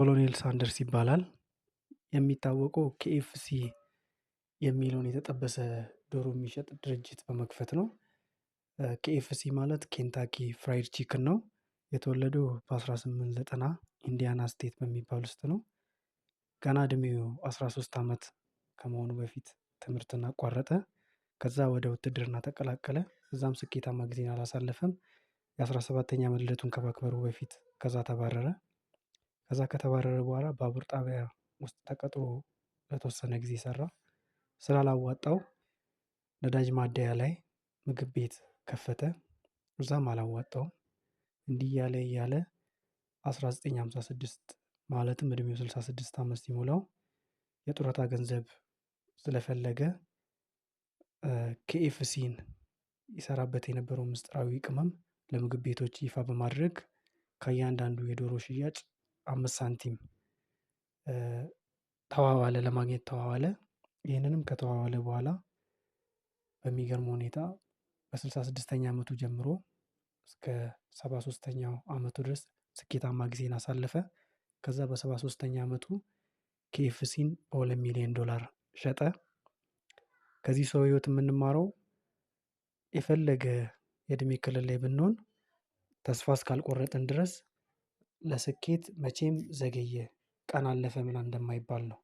ኮሎኔል ሳንደርስ ይባላል። የሚታወቀው KFC የሚለውን የተጠበሰ ዶሮ የሚሸጥ ድርጅት በመክፈት ነው። KFC ማለት ኬንታኪ ፍራይድ ቺክን ነው። የተወለደው በ1890 ኢንዲያና ስቴት በሚባል ውስጥ ነው። ገና እድሜው 13 ዓመት ከመሆኑ በፊት ትምህርትን አቋረጠ። ከዛ ወደ ውትድርና ተቀላቀለ። እዛም ስኬታማ ጊዜን አላሳለፈም። የ17ኛ ዓመት ልደቱን ከማክበሩ በፊት ከዛ ተባረረ። ከዛ ከተባረረ በኋላ ባቡር ጣቢያ ውስጥ ተቀጥሮ ለተወሰነ ጊዜ ሰራ። ስላላዋጣው ነዳጅ ማደያ ላይ ምግብ ቤት ከፈተ። እዛም አላዋጣውም። እንዲህ እያለ እያለ 1956 ማለትም እድሜው 66 ዓመት ሲሞላው የጡረታ ገንዘብ ስለፈለገ KFCን ይሰራበት የነበረው ምስጢራዊ ቅመም ለምግብ ቤቶች ይፋ በማድረግ ከእያንዳንዱ የዶሮ ሽያጭ 5 ሳንቲም ተዋዋለ ለማግኘት ተዋዋለ። ይህንንም ከተዋዋለ በኋላ በሚገርም ሁኔታ በ66ኛ ዓመቱ ጀምሮ እስከ 73ኛው ዓመቱ ድረስ ስኬታማ ጊዜን አሳለፈ። ከዛ በ73ኛ ዓመቱ KFCን በ2 ሚሊዮን ዶላር ሸጠ። ከዚህ ሰው ህይወት የምንማረው የፈለገ የእድሜ ክልል ላይ ብንሆን ተስፋ እስካልቆረጥን ድረስ ለስኬት መቼም ዘገየ ቀን አለፈ ምናምን እንደማይባል ነው።